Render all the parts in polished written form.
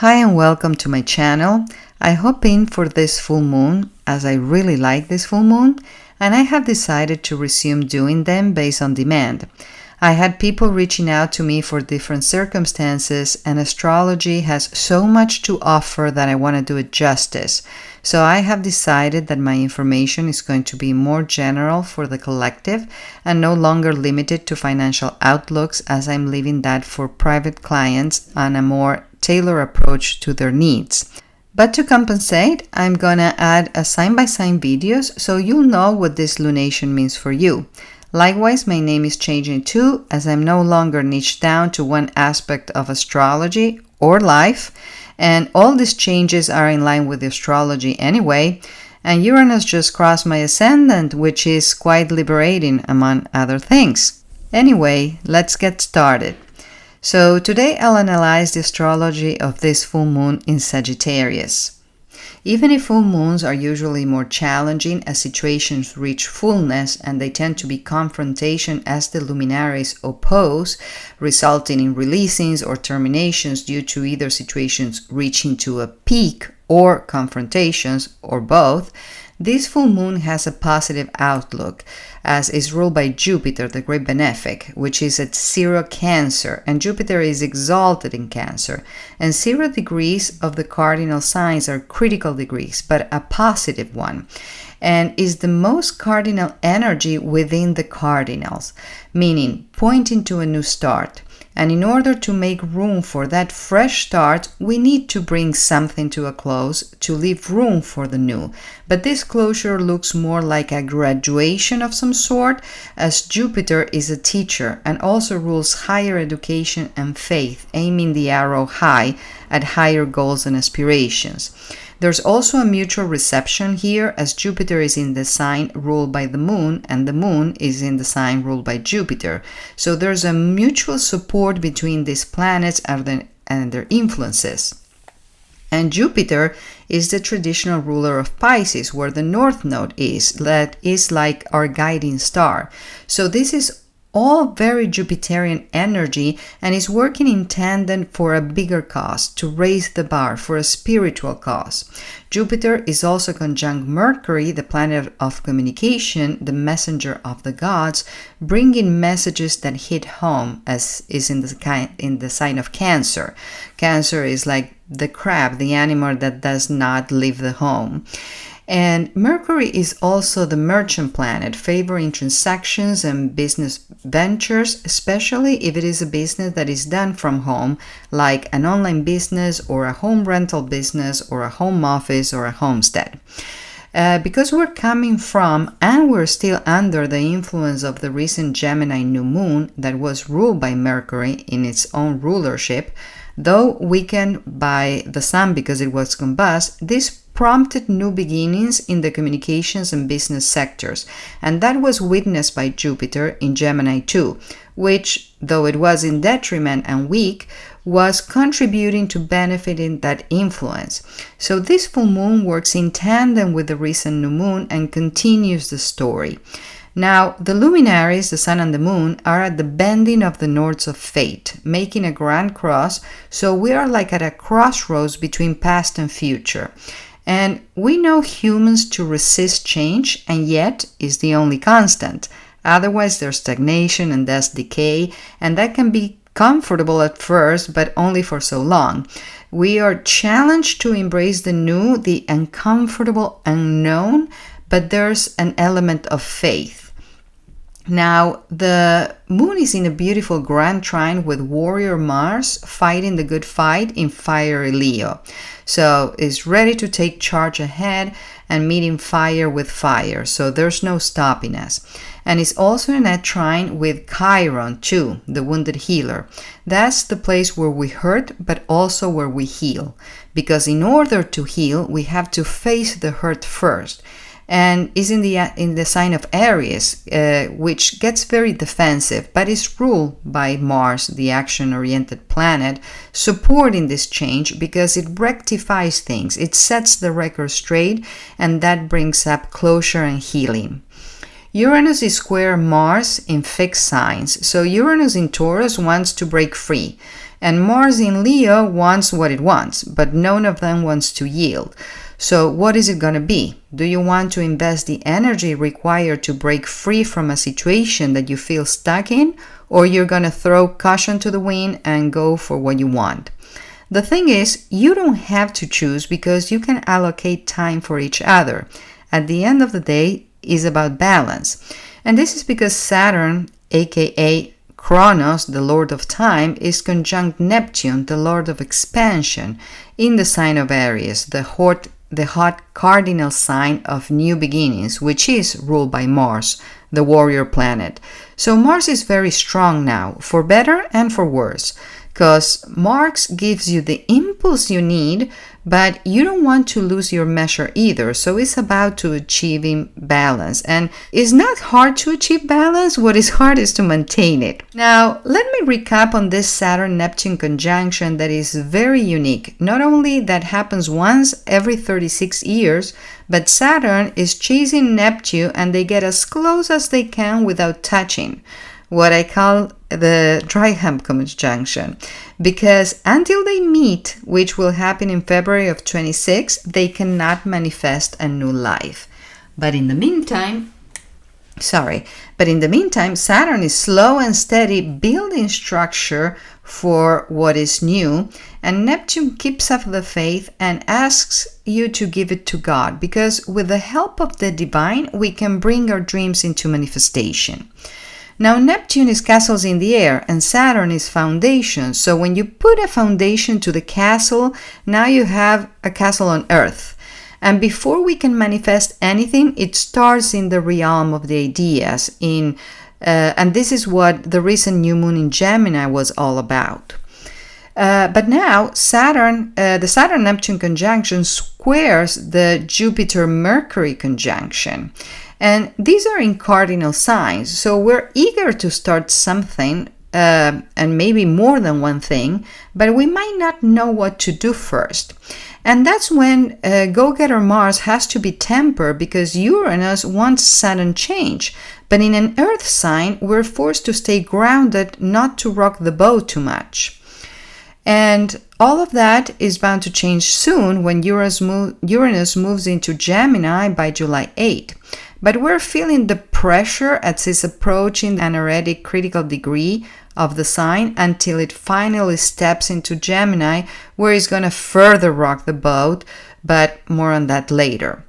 Hi and welcome to my channel. I hop in for this full moon as I really like this full moon and I have decided to resume doing them based on demand. I had people reaching out to me for different circumstances and astrology has so much to offer that I want to do it justice. So I have decided that my information is going to be more general for the collective and no longer limited to financial outlooks as I'm leaving that for private clients on a more tailored approach to their needs. But to compensate, I'm gonna add a sign-by-sign videos so you'll know what this lunation means for you. Likewise, my name is changing too as I'm no longer niched down to one aspect of astrology or life, and all these changes are in line with the astrology anyway, and Uranus just crossed my ascendant, which is quite liberating among other things. Anyway, let's get started. So today I'll analyze the astrology of this full moon in Sagittarius. Even if full moons are usually more challenging as situations reach fullness and they tend to be confrontation as the luminaries oppose, resulting in releasings or terminations due to either situations reaching to a peak or confrontations or both, this full moon has a positive outlook as is ruled by Jupiter, the great benefic, which is at 0 Cancer, and Jupiter is exalted in Cancer. And 0 degrees of the cardinal signs are critical degrees, but a positive one, and is the most cardinal energy within the cardinals, meaning pointing to a new start. And in order to make room for that fresh start, we need to bring something to a close to leave room for the new. But this closure looks more like a graduation of some sort, as Jupiter is a teacher and also rules higher education and faith, aiming the arrow high at higher goals and aspirations. There's also a mutual reception here as Jupiter is in the sign ruled by the moon and the moon is in the sign ruled by Jupiter. So there's a mutual support between these planets and their influences. And Jupiter is the traditional ruler of Pisces, where the North Node is. That is like our guiding star. So this is all very Jupiterian energy and is working in tandem for a bigger cause, to raise the bar for a spiritual cause. Jupiter is also conjunct Mercury, the planet of communication, the messenger of the gods, bringing messages that hit home, as is in the sign of Cancer. Cancer is like the crab, the animal that does not leave the home. And Mercury is also the merchant planet, favoring transactions and business ventures, especially if it is a business that is done from home, like an online business or a home rental business or a home office or a homestead. Because we're coming from and we're still under the influence of the recent Gemini new moon that was ruled by Mercury in its own rulership, though weakened by the sun because it was combust, this prompted new beginnings in the communications and business sectors, and that was witnessed by Jupiter in Gemini too, which, though it was in detriment and weak, was contributing to benefiting that influence. So this full moon works in tandem with the recent new moon and continues the story. Now, the luminaries, the sun and the moon, are at the bending of the Nords of fate, making a grand cross, so we are like at a crossroads between past and future. And we know humans to resist change, and yet is the only constant. Otherwise, there's stagnation and thus decay, and that can be comfortable at first, but only for so long. We are challenged to embrace the new, the uncomfortable unknown, but there's an element of faith. Now, the moon is in a beautiful grand trine with warrior Mars fighting the good fight in fiery Leo. So it's ready to take charge ahead and meeting fire with fire. So there's no stopping us. And it's also in a trine with Chiron too, the wounded healer. That's the place where we hurt, but also where we heal. Because in order to heal, we have to face the hurt first. And is in the sign of Aries, which gets very defensive, but is ruled by Mars, the action-oriented planet, supporting this change because it rectifies things, it sets the record straight, and that brings up closure and healing. Uranus is square Mars in fixed signs, so Uranus in Taurus wants to break free. And Mars in Leo wants what it wants, but none of them wants to yield. So what is it going to be? Do you want to invest the energy required to break free from a situation that you feel stuck in, or you're going to throw caution to the wind and go for what you want? The thing is, you don't have to choose because you can allocate time for each other. At the end of the day, it's about balance. And this is because Saturn, aka Kronos, the Lord of Time, is conjunct Neptune, the Lord of Expansion, in the sign of Aries, the hot cardinal sign of new beginnings, which is ruled by Mars, the warrior planet. So Mars is very strong now, for better and for worse, because Mars gives you the impulse you need, but you don't want to lose your measure either. So it's about to achieving balance. And it's not hard to achieve balance. What is hard is to maintain it. Now, let me recap on this Saturn-Neptune conjunction that is very unique. Not only that happens once every 36 years, but Saturn is chasing Neptune and they get as close as they can without touching. What I call the dry hump conjunction, because until they meet, which will happen in February of 26, they cannot manifest a new life. But in the meantime, Saturn is slow and steady building structure for what is new, and Neptune keeps up the faith and asks you to give it to God, because with the help of the divine, we can bring our dreams into manifestation. Now, Neptune is castles in the air and Saturn is foundations. So when you put a foundation to the castle, now you have a castle on earth. And before we can manifest anything, it starts in the realm of the ideas. And this is what the recent new moon in Gemini was all about. But now the Saturn-Neptune conjunction squares the Jupiter-Mercury conjunction. And these are in cardinal signs, so we're eager to start something, and maybe more than one thing, but we might not know what to do first. And that's when go-getter Mars has to be tempered, because Uranus wants sudden change. But in an Earth sign, we're forced to stay grounded, not to rock the boat too much. And all of that is bound to change soon when Uranus moves into Gemini by July 8. But we're feeling the pressure as it's approaching an already critical degree of the sign until it finally steps into Gemini, where it's going to further rock the boat, but more on that later.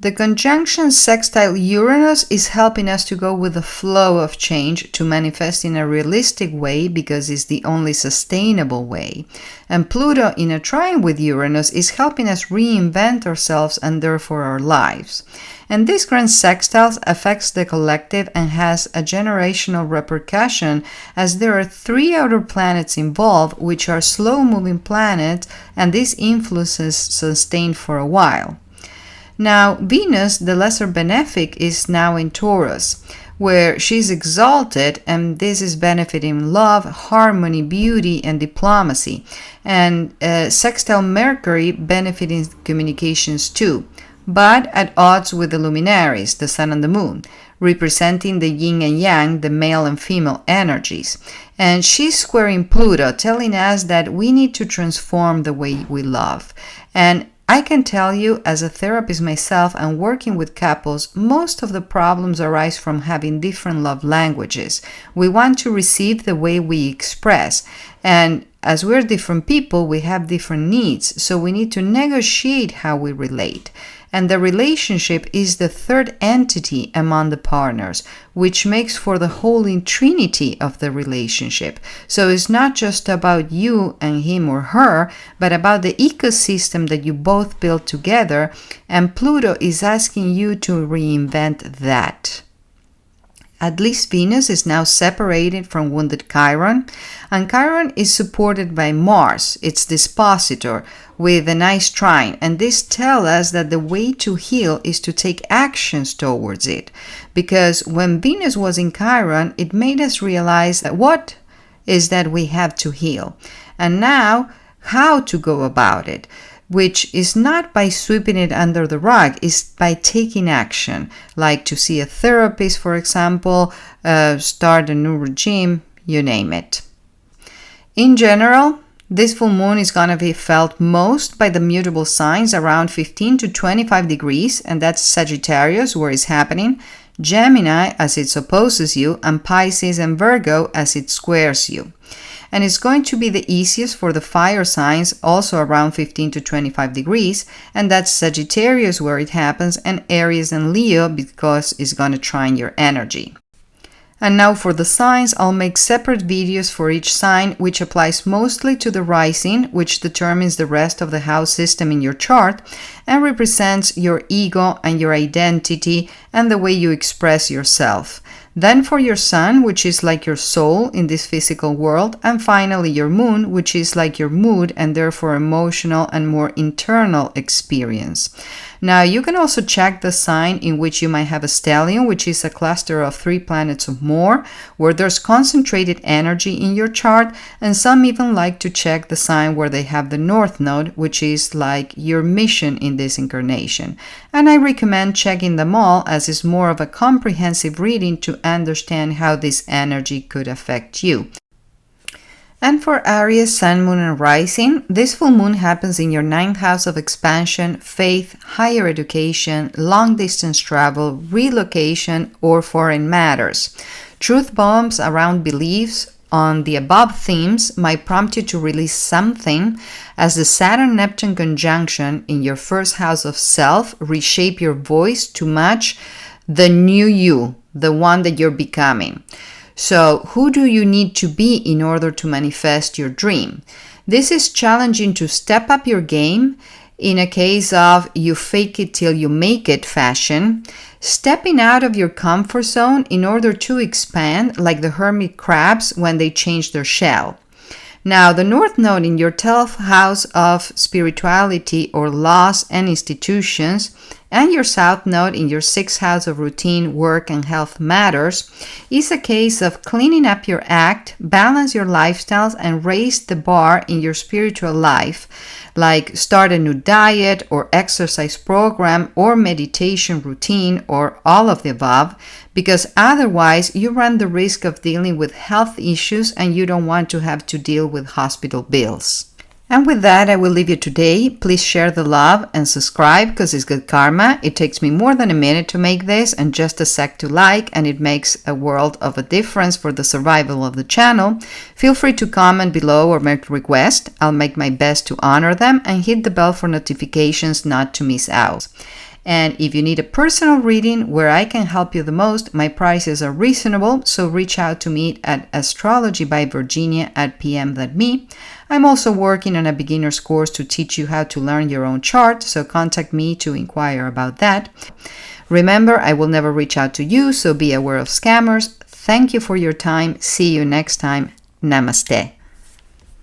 The conjunction sextile Uranus is helping us to go with the flow of change to manifest in a realistic way, because it's the only sustainable way. And Pluto in a trine with Uranus is helping us reinvent ourselves and therefore our lives. And this grand sextile affects the collective and has a generational repercussion, as there are 3 outer planets involved, which are slow-moving planets, and these influences sustain for a while. Now, Venus, the lesser benefic, is now in Taurus, where she's exalted, and this is benefiting love, harmony, beauty, and diplomacy. And sextile Mercury benefiting communications too, but at odds with the luminaries, the sun and the moon, representing the yin and yang, the male and female energies. And she's squaring Pluto, telling us that we need to transform the way we love. And I can tell you, as a therapist myself and working with couples, most of the problems arise from having different love languages. We want to receive the way we express. And as we're different people, we have different needs. So we need to negotiate how we relate. And the relationship is the third entity among the partners, which makes for the holy trinity of the relationship. So it's not just about you and him or her, but about the ecosystem that you both build together, and Pluto is asking you to reinvent that. At least Venus is now separated from wounded Chiron, and Chiron is supported by Mars, its dispositor, with a nice trine, and this tells us that the way to heal is to take actions towards it, because when Venus was in Chiron, it made us realize that what is that we have to heal, and now how to go about it, which is not by sweeping it under the rug, is by taking action, like to see a therapist, for example, start a new regime, you name it. In general, this full moon is going to be felt most by the mutable signs around 15 to 25 degrees, and that's Sagittarius, where it's happening, Gemini, as it opposes you, and Pisces and Virgo, as it squares you. And it's going to be the easiest for the fire signs, also around 15 to 25 degrees, and that's Sagittarius, where it happens, and Aries and Leo, because it's going to trine your energy. And now for the signs, I'll make separate videos for each sign, which applies mostly to the rising, which determines the rest of the house system in your chart and represents your ego and your identity and the way you express yourself. Then for your sun, which is like your soul in this physical world, and finally your moon, which is like your mood and therefore emotional and more internal experience. Now, you can also check the sign in which you might have a stellium, which is a cluster of 3 planets or more, where there's concentrated energy in your chart, and some even like to check the sign where they have the North Node, which is like your mission in this incarnation. And I recommend checking them all, as it's more of a comprehensive reading to understand how this energy could affect you. And for Aries, Sun, Moon, and Rising, this full moon happens in your 9th house of expansion, faith, higher education, long-distance travel, relocation, or foreign matters. Truth bombs around beliefs on the above themes might prompt you to release something, as the Saturn-Neptune conjunction in your 1st house of self reshape your voice to match the new you, the one that you're becoming. So, who do you need to be in order to manifest your dream? This is challenging to step up your game in a case of you fake it till you make it fashion, stepping out of your comfort zone in order to expand, like the hermit crabs when they change their shell. Now, the North Node in your 12th house of spirituality or laws and institutions, and your South Node in your 6th house of routine, work, and health matters, is a case of cleaning up your act, balance your lifestyles, and raise the bar in your spiritual life, like start a new diet or exercise program or meditation routine or all of the above, because otherwise you run the risk of dealing with health issues and you don't want to have to deal with hospital bills. And with that, I will leave you today. Please share the love and subscribe, because it's good karma. It takes me more than a minute to make this and just a sec to like, and it makes a world of a difference for the survival of the channel. Feel free to comment below or make requests. I'll make my best to honor them, and hit the bell for notifications not to miss out. And if you need a personal reading where I can help you the most, my prices are reasonable, so reach out to me at AstrologyByVirginia@pm.me. I'm also working on a beginner's course to teach you how to learn your own chart, so contact me to inquire about that. Remember, I will never reach out to you, so be aware of scammers. Thank you for your time. See you next time. Namaste.